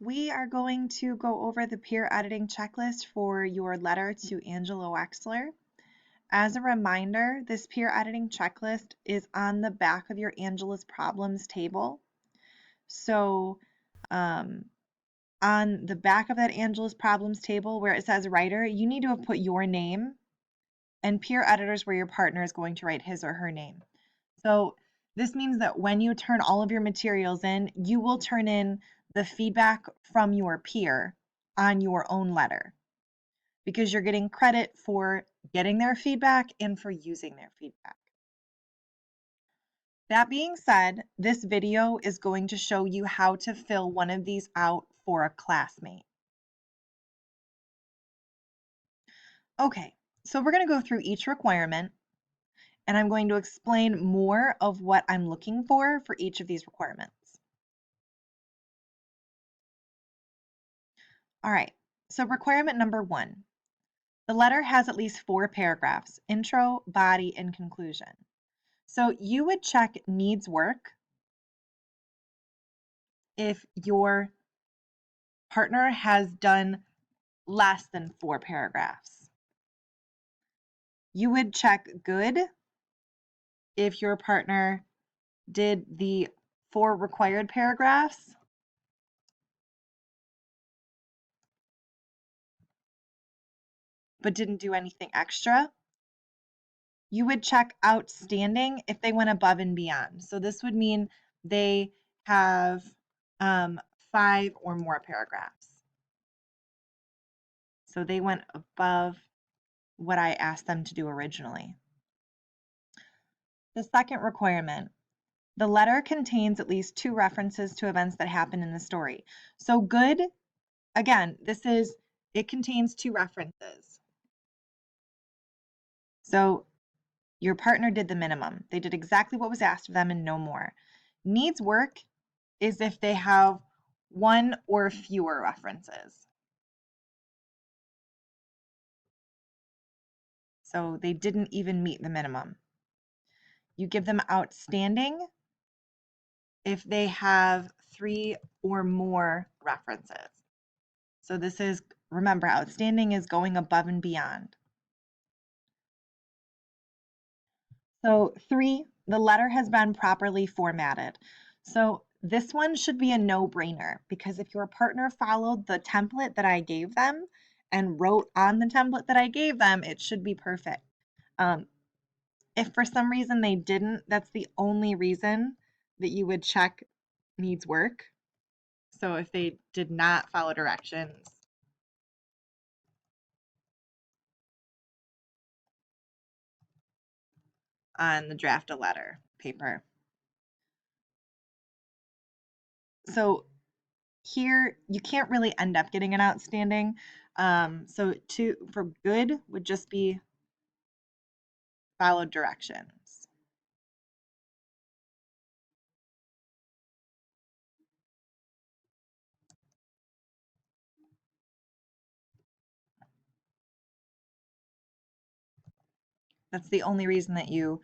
We are going to go over the peer editing checklist for your letter to Angela Wexler. As a reminder, this peer editing checklist is on the back of your Angela's Problems table. So on the back of that Angela's Problems table where it says writer, you need to have put your name, and peer editors where your partner is going to write his or her name. So this means that when you turn all of your materials in, you will turn in the feedback from your peer on your own letter because you're getting credit for getting their feedback and for using their feedback. That being said, this video is going to show you how to fill one of these out for a classmate. Okay, so we're going to go through each requirement, and I'm going to explain more of what I'm looking for each of these requirements. All right, so requirement number 1. The letter has at least 4 paragraphs, intro, body, and conclusion. So you would check needs work if your partner has done less than 4 paragraphs. You would check good if your partner did the 4 required paragraphs. But didn't do anything extra. You would check outstanding if they went above and beyond. So this would mean they have 5 or more paragraphs. So they went above what I asked them to do originally. The second requirement, the letter contains at least 2 references to events that happened in the story. So good, again, it contains 2 references. So your partner did the minimum. They did exactly what was asked of them and no more. Needs work is if they have 1 or fewer references. So they didn't even meet the minimum. You give them outstanding if they have 3 or more references. So this is, remember, outstanding is going above and beyond. So 3, the letter has been properly formatted. So this one should be a no-brainer because if your partner followed the template that I gave them and wrote on the template that I gave them, it should be perfect. If for some reason they didn't, that's the only reason that you would check needs work. So if they did not follow directions, on the draft a letter paper. So here you can't really end up getting an outstanding. So for good would just be followed directions. That's the only reason that you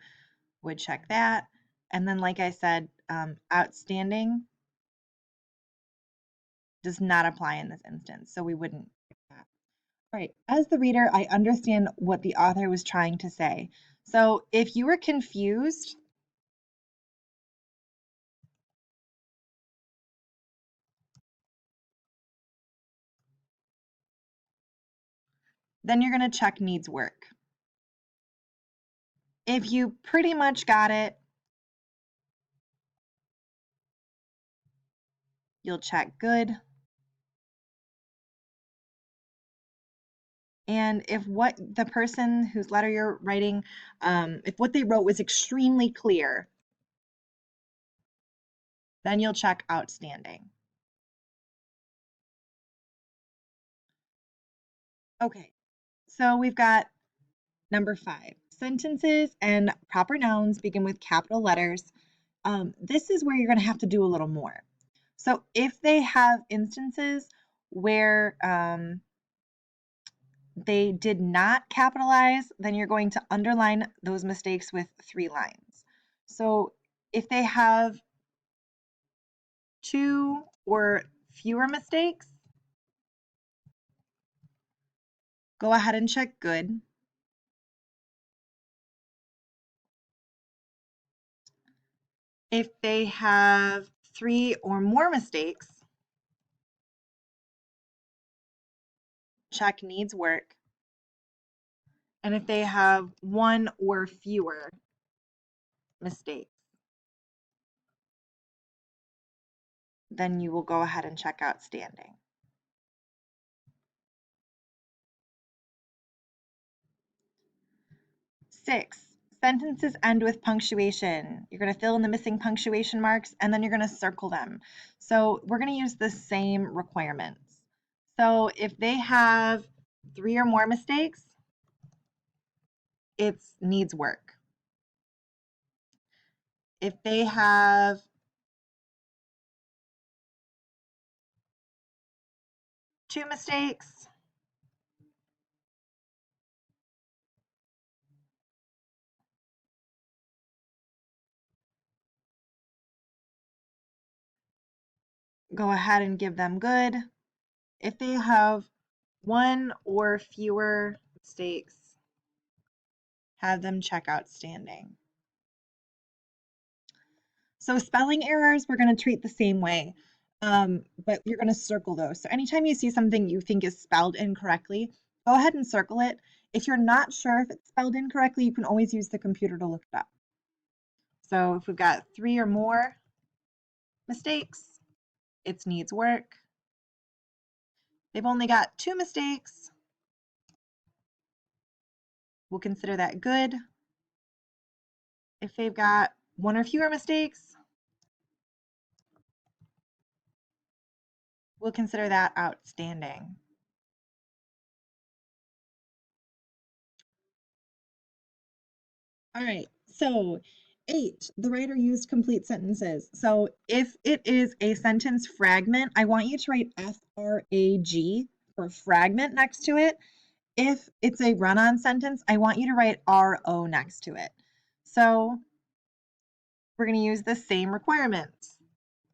would check that. And then, like I said, outstanding does not apply in this instance, so we wouldn't check that. All right, as the reader, I understand what the author was trying to say. So if you were confused, then you're going to check needs work. If you pretty much got it, you'll check good. And if what the person whose letter you're writing, if what they wrote was extremely clear, then you'll check outstanding. Okay, so we've got number 5. Sentences and proper nouns begin with capital letters. This is where you're going to have to do a little more. So if they have instances where they did not capitalize, then you're going to underline those mistakes with 3 lines. So if they have 2 or fewer mistakes, go ahead and check good. If they have 3 or more mistakes, check needs work. And if they have 1 or fewer mistakes, then you will go ahead and check outstanding. 6, sentences end with punctuation. You're going to fill in the missing punctuation marks and then you're going to circle them. So we're going to use the same requirements. So if they have 3 or more mistakes, it needs work. If they have 2 mistakes, go ahead and give them good. If they have 1 or fewer mistakes, have them check outstanding. So spelling errors, we're going to treat the same way, but you're going to circle those. So anytime you see something you think is spelled incorrectly, go ahead and circle it. If you're not sure if it's spelled incorrectly, you can always use the computer to look it up. So if we've got 3 or more mistakes, it needs work. They've only got 2 mistakes, we'll consider that good. If they've got 1 or fewer mistakes, we'll consider that outstanding. All right, so 8, the writer used complete sentences. So if it is a sentence fragment, I want you to write FRAG for fragment next to it. If it's a run-on sentence, I want you to write RO next to it. So we're going to use the same requirements.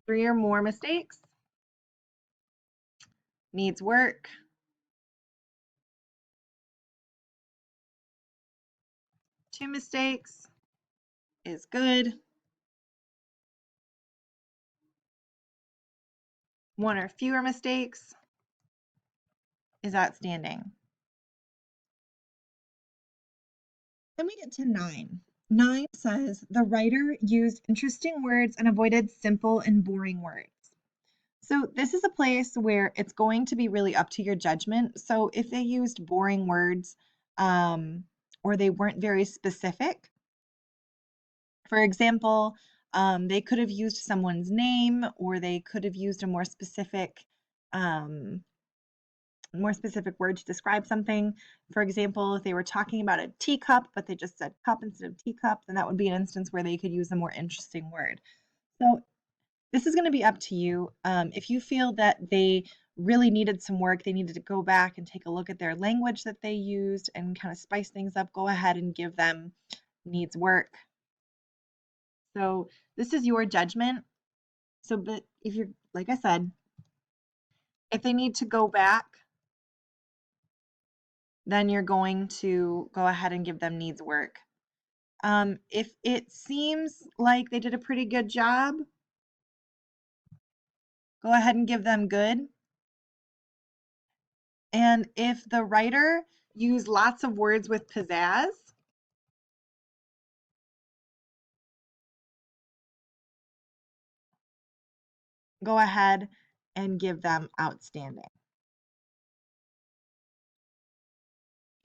3 or more mistakes, needs work. 2 mistakes is good. 1 or fewer mistakes is outstanding. Then we get to 9. 9 says the writer used interesting words and avoided simple and boring words. So this is a place where it's going to be really up to your judgment. So if they used boring words or they weren't very specific, for example, they could have used someone's name or they could have used a more specific word to describe something. For example, if they were talking about a teacup, but they just said cup instead of teacup, then that would be an instance where they could use a more interesting word. So this is going to be up to you. If you feel that they really needed some work, they needed to go back and take a look at their language that they used and kind of spice things up, go ahead and give them needs work. So this is your judgment. So, but if you're, like I said, if they need to go back, then you're going to go ahead and give them needs work. If it seems like they did a pretty good job, go ahead and give them good. And if the writer used lots of words with pizzazz, go ahead and give them outstanding.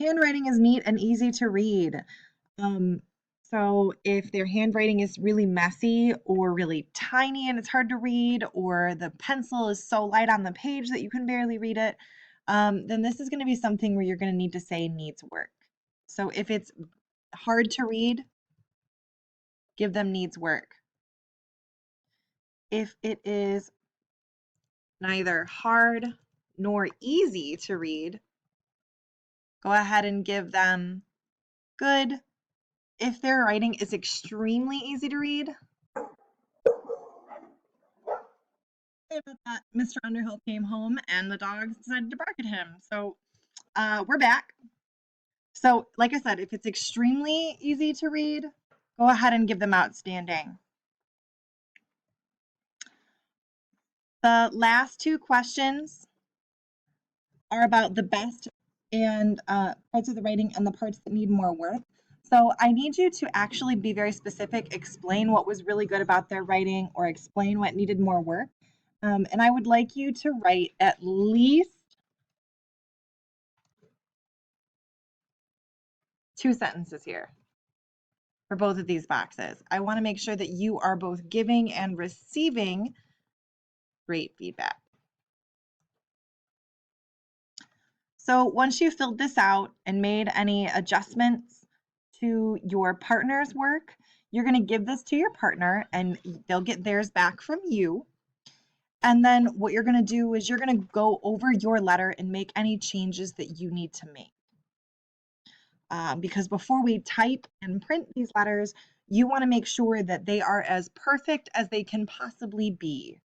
Handwriting is neat and easy to read. So if their handwriting is really messy or really tiny and it's hard to read, or the pencil is so light on the page that you can barely read it, then this is going to be something where you're going to need to say needs work. So if it's hard to read, give them needs work. If it is neither hard nor easy to read, go ahead and give them good. If their writing is extremely easy to read, about that. Mr. Underhill came home and the dogs decided to bark at him. So we're back. So, like I said, if it's extremely easy to read, go ahead and give them outstanding. The last two questions are about the best and parts of the writing and the parts that need more work. So I need you to actually be very specific, explain what was really good about their writing or explain what needed more work. And I would like you to write at least 2 sentences here for both of these boxes. I want to make sure that you are both giving and receiving great feedback. So once you filled this out and made any adjustments to your partner's work, you're going to give this to your partner and they'll get theirs back from you. And then what you're going to do is you're going to go over your letter and make any changes that you need to make. Because before we type and print these letters, you want to make sure that they are as perfect as they can possibly be.